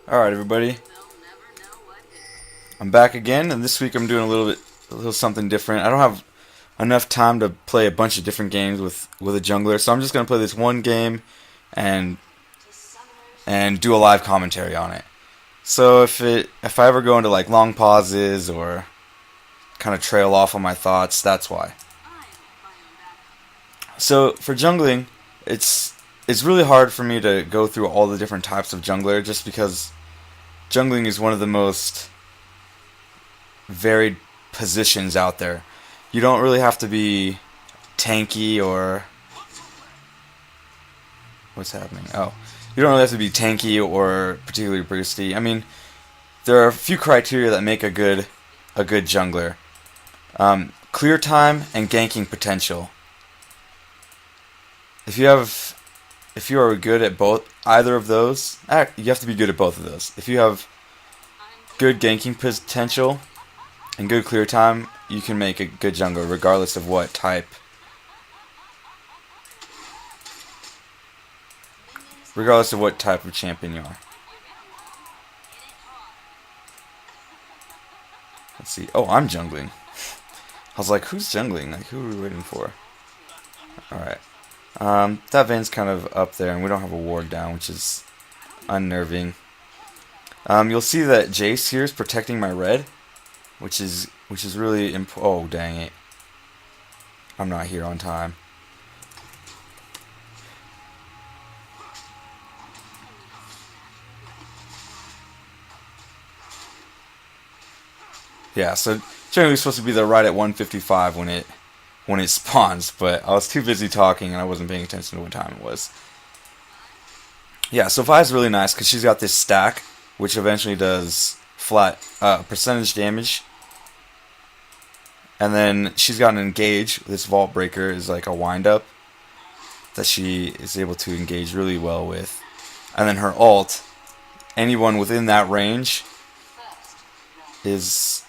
Alright, everybody. I'm back again, and this week I'm doing a little something different. I don't have enough time to play a bunch of different games with a jungler, so I'm just gonna play this one game and do a live commentary on it. So if I ever go into like long pauses or kind of trail off on my thoughts, that's why. So for jungling, it's it's really hard for me to go through all the different types of jungler just because jungling is one of the most varied positions out there. You don't really have to be tanky or what's happening. Oh, you don't really have to be tanky or particularly bursty. I mean, there are a few criteria that make a good jungler. Clear time and ganking potential. If you have if you are good at both either of those, you have to be good at both of those. If you have good ganking potential and good clear time, you can make a good jungler regardless of what type of champion you are. Let's see. Oh, I'm jungling. I was like, who's jungling? Like, who are we waiting for? Alright. That Vayne's kind of up there, and we don't have a ward down, which is unnerving. You'll see that Jace here is protecting my red, which is really oh, dang it. I'm not here on time. Yeah, so generally it's supposed to be there right at 155 when it spawns, but I was too busy talking and I wasn't paying attention to what time it was. Yeah, so Vi's really nice because she's got this stack, which eventually does flat percentage damage. And then she's got an engage. This Vault Breaker is like a wind up that she is able to engage really well with. And then her ult, anyone within that range is...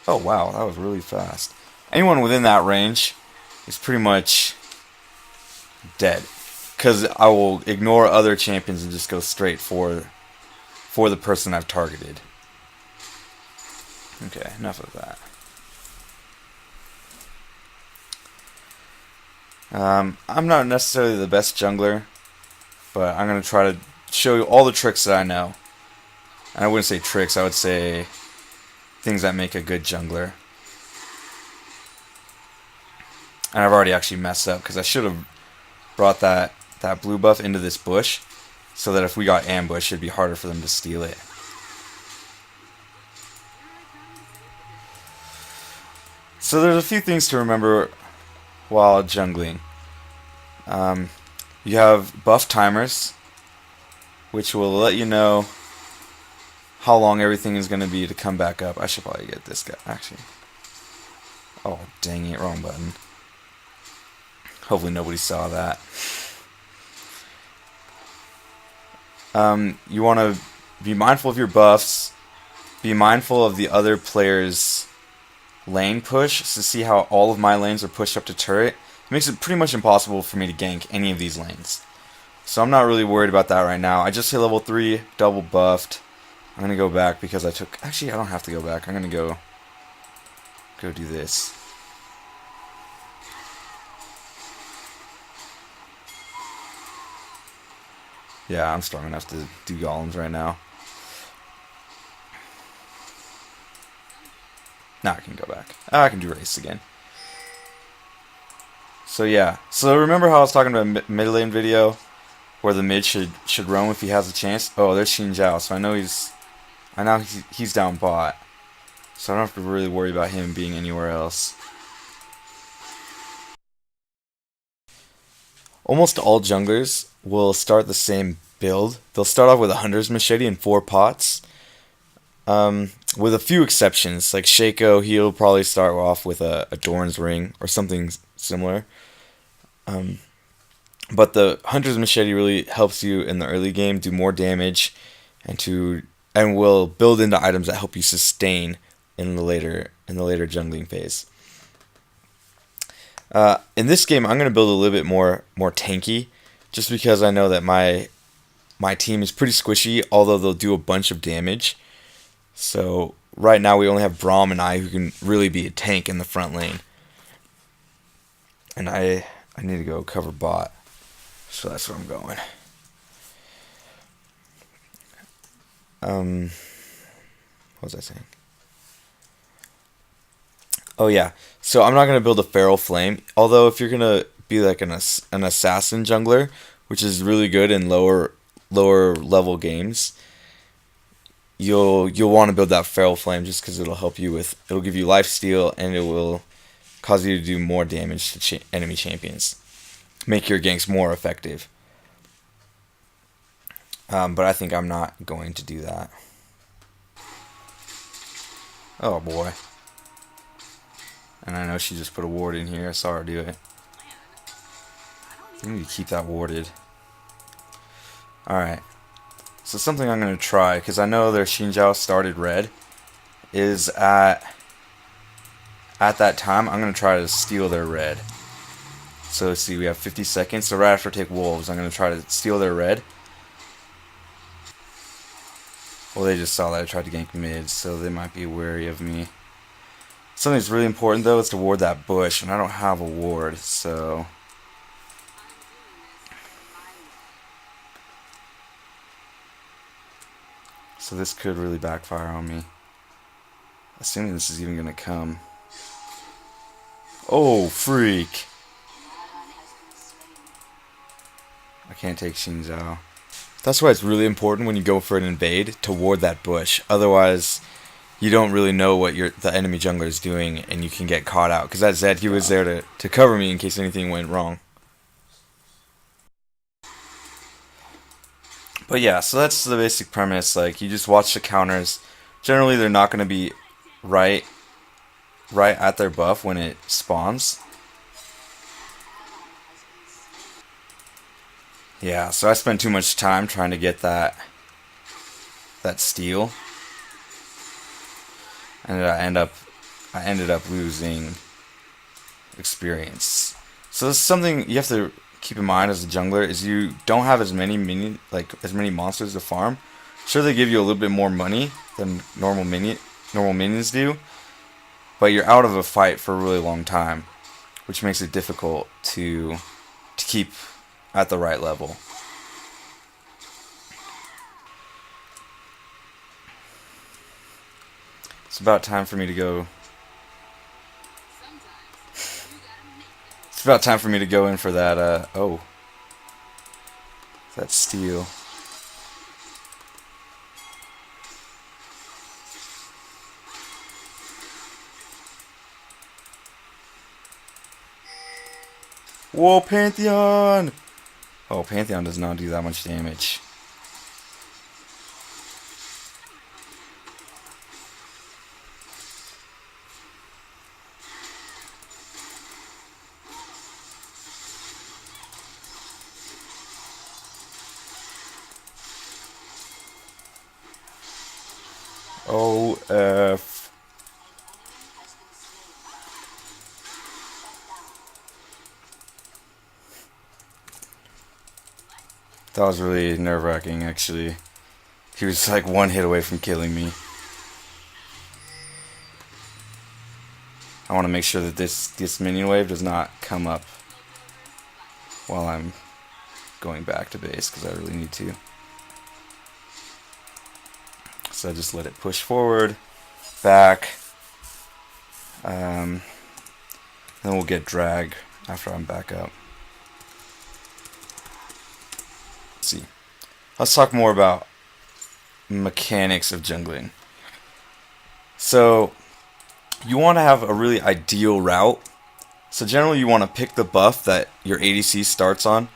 Oh wow, that was really fast. Anyone within that range is pretty much dead. Because I will ignore other champions and just go straight for the person I've targeted. Okay, enough of that. I'm not necessarily the best jungler, but I'm going to try to show you all the tricks that I know. And I wouldn't say tricks, I would say things that make a good jungler. And I've already actually messed up because I should have brought that blue buff into this bush so that if we got ambushed, it'd be harder for them to steal it. So there's a few things to remember while jungling. You have buff timers, which will let you know how long everything is going to be to come back up. I should probably get this guy, actually. Oh, dang it, wrong button. Hopefully nobody saw that. You want to be mindful of your buffs, be mindful of the other player's lane push to see how all of my lanes are pushed up to turret. It makes it pretty much impossible for me to gank any of these lanes. So I'm not really worried about that right now. I just hit level 3, double buffed. I'm going to go back because I took... Actually, I don't have to go back. I'm going to go do this. Yeah, I'm strong enough to do golems right now. Now I can go back. I can do race again. So yeah. So remember how I was talking about mid lane video, where the mid should roam if he has a chance. Oh, there's Xin Zhao. So I know he's down bot. So I don't have to really worry about him being anywhere else. Almost all junglers will start the same build. They'll start off with a Hunter's Machete and 4 pots. With a few exceptions, like Shaco, he'll probably start off with a Dorn's Ring or something similar. But the Hunter's Machete really helps you in the early game do more damage and will build into items that help you sustain in the later jungling phase. In this game, I'm going to build a little bit more tanky, just because I know that my my team is pretty squishy, although they'll do a bunch of damage. So right now we only have Braum and I who can really be a tank in the front lane. And I need to go cover bot. So that's where I'm going. What was I saying? Oh yeah. So I'm not gonna build a Feral Flame. Although if you're gonna be like an assassin jungler, which is really good in lower level games, you'll want to build that Feral Flame just because it'll give you lifesteal and it will cause you to do more damage to enemy champions, make your ganks more effective. But I think I'm not going to do that. Oh boy. And I know she just put a ward in here. I saw her do it. I need to keep that warded. Alright. So something I'm going to try, because I know their Xinjiao started red, is at that time, I'm going to try to steal their red. So let's see, we have 50 seconds. So right after I take wolves, I'm going to try to steal their red. Well, they just saw that I tried to gank mid, so they might be wary of me. Something that's really important, though, is to ward that bush, and I don't have a ward, so... So this could really backfire on me. Assuming this is even going to come. Oh, freak! I can't take Xin Zhao. That's why it's really important when you go for an invade to ward that bush. Otherwise, you don't really know what the enemy jungler is doing, and you can get caught out. Because that Zed, he was there to cover me in case anything went wrong. But yeah, so that's the basic premise. Like, you just watch the counters. Generally, they're not going to be right at their buff when it spawns. Yeah, so I spent too much time trying to get that steal, and I ended up losing experience. So that's something you have to keep in mind as a jungler, is you don't have as many monsters to farm. Sure, they give you a little bit more money than normal minions do, but you're out of a fight for a really long time, which makes it difficult to keep at the right level. It's about time for me to go. It's about time for me to go in for that, that steal. Whoa, Pantheon! Oh, Pantheon does not do that much damage. Oh, F. That was really nerve-wracking, actually. He was like one hit away from killing me. I want to make sure that this minion wave does not come up while I'm going back to base, because I really need to. So I just let it push forward, back. Then we'll get drag after I'm back up. Let's see. Let's talk more about mechanics of jungling. So you want to have a really ideal route. So generally you want to pick the buff that your ADC starts on,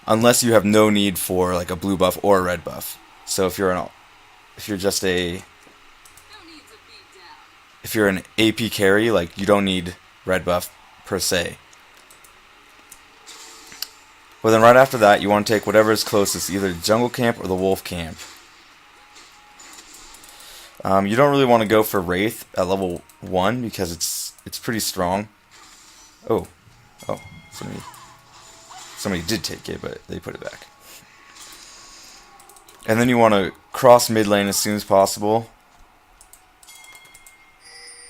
unless you have no need for like a blue buff or a red buff. So if you're an AP carry, like, you don't need red buff per se. But then right after that, you want to take whatever is closest, either the jungle camp or the wolf camp. You don't really want to go for Wraith at level 1 because it's pretty strong. Oh, somebody did take it, but they put it back. And then you want to cross mid lane as soon as possible.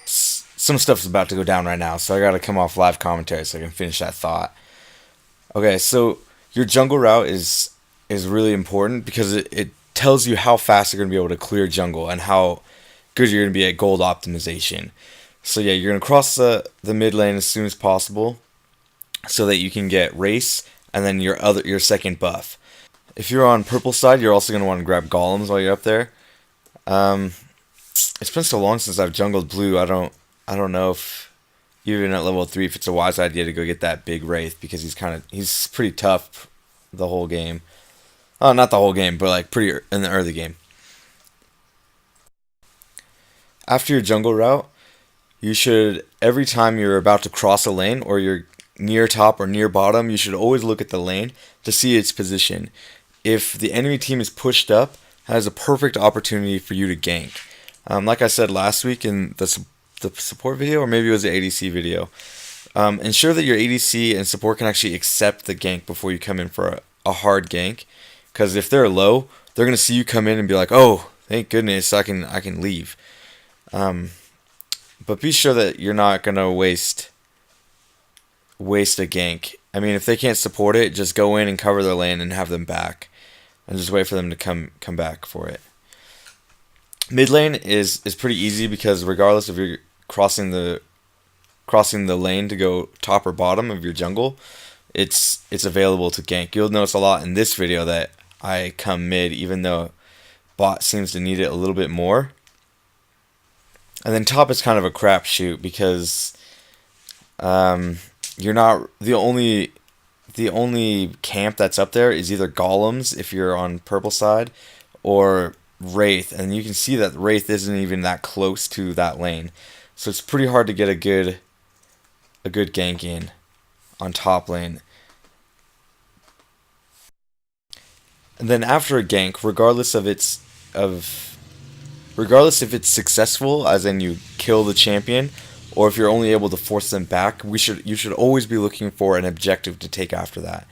Some stuff's about to go down right now, so I gotta come off live commentary so I can finish that thought. Okay, so your jungle route is really important because it tells you how fast you're gonna be able to clear jungle and how good you're gonna be at gold optimization. So yeah, you're gonna cross the mid lane as soon as possible so that you can get race and then your second buff. If you're on purple side, you're also gonna want to grab golems while you're up there. Um, it's been so long since I've jungled blue. I don't know if even at level 3 if it's a wise idea to go get that big wraith because he's pretty tough the whole game. Oh, not the whole game, but like pretty in the early game. After your jungle route, you should every time you're about to cross a lane or you're near top or near bottom, you should always look at the lane to see its position. If the enemy team is pushed up, that is a perfect opportunity for you to gank. Like I said last week in the support video, or maybe it was the ADC video, ensure that your ADC and support can actually accept the gank before you come in for a hard gank. Because if they're low, they're gonna see you come in and be like, "Oh, thank goodness, I can leave." But be sure that you're not gonna waste a gank. I mean, if they can't support it, just go in and cover their lane and have them back, and just wait for them to come back for it. Mid lane is pretty easy because regardless if you're crossing the lane to go top or bottom of your jungle, it's available to gank. You'll notice a lot in this video that I come mid, even though bot seems to need it a little bit more. And then top is kind of a crapshoot because you're not the only camp that's up there is either golems if you're on purple side or wraith, and you can see that wraith isn't even that close to that lane, so it's pretty hard to get a good gank in on top lane. And then after a gank, regardless if it's successful, as in you kill the champion, or if you're only able to force them back, you should always be looking for an objective to take after that.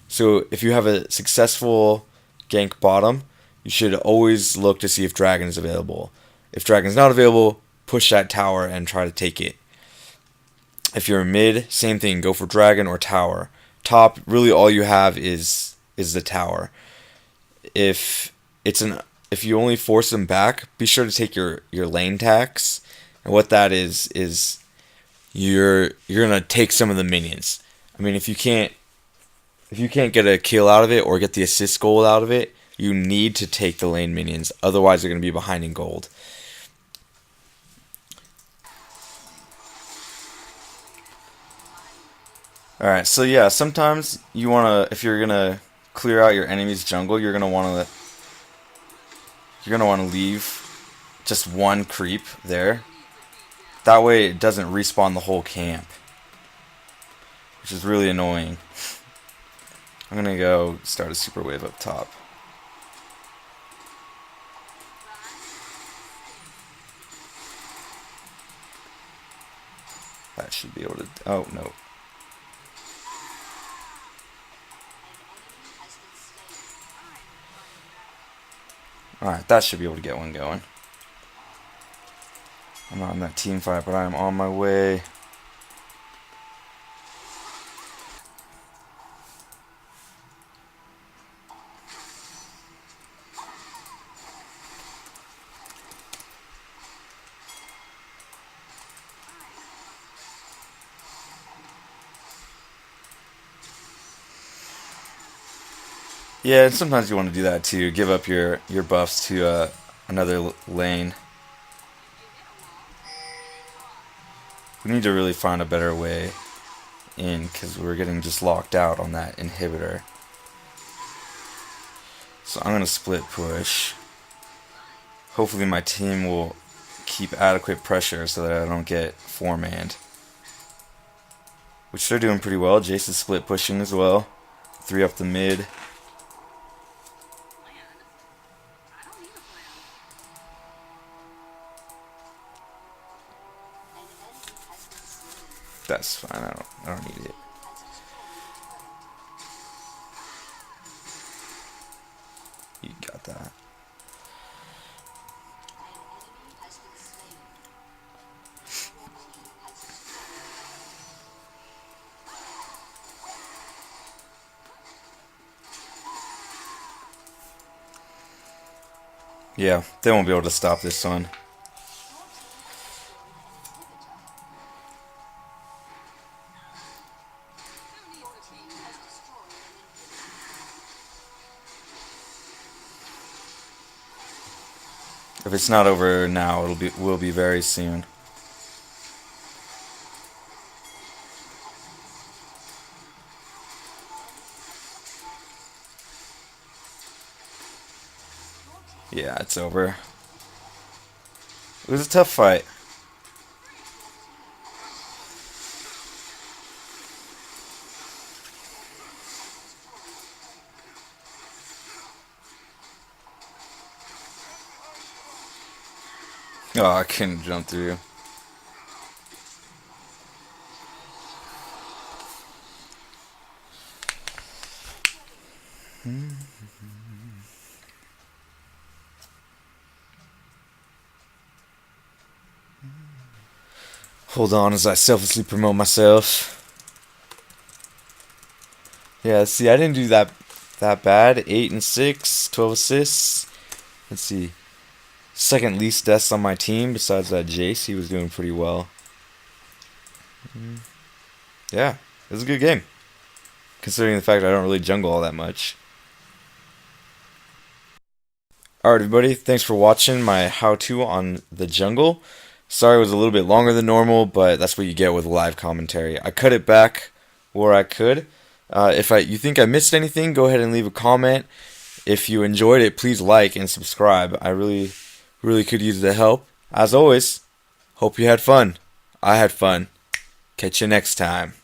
So if you have a successful gank bottom, you should always look to see if dragon is available. If dragon's not available, push that tower and try to take it. If you're mid, same thing, go for dragon or tower. Top, really all you have is the tower. If you only force them back, be sure to take your lane tax. And what that is you're gonna take some of the minions. I mean, if you can't get a kill out of it or get the assist goal out of it, you need to take the lane minions. Otherwise, they're gonna be behind in gold. All right, so yeah, sometimes if you're gonna clear out your enemy's jungle, you're gonna wanna leave just one creep there. That way it doesn't respawn the whole camp, which is really annoying. I'm gonna go start a super wave up top. That should be able to... Oh, no. Alright, that should be able to get one going. I'm not in that team fight, but I am on my way. Yeah, and sometimes you want to do that too. Give up your buffs to another lane. We need to really find a better way in because we're getting just locked out on that inhibitor. So I'm going to split push. Hopefully my team will keep adequate pressure so that I don't get four-manned. Which they're doing pretty well. Jace is split pushing as well. 3 up the mid. That's fine. I don't need it. You got that. Yeah, they won't be able to stop this one. If it's not over now, will be very soon. Yeah, it's over. It was a tough fight. Oh, I couldn't jump through. Hold on as I selflessly promote myself. Yeah, see, I didn't do that bad. 8 and 6, 12 assists. Let's see. Second least deaths on my team besides that Jace. He was doing pretty well. Yeah, it was a good game. Considering the fact I don't really jungle all that much. Alright, everybody, thanks for watching my how-to on the jungle. Sorry it was a little bit longer than normal, but that's what you get with live commentary. I cut it back where I could. If you think I missed anything, go ahead and leave a comment. If you enjoyed it, please like and subscribe. I really could use the help. As always, hope you had fun. I had fun. Catch you next time.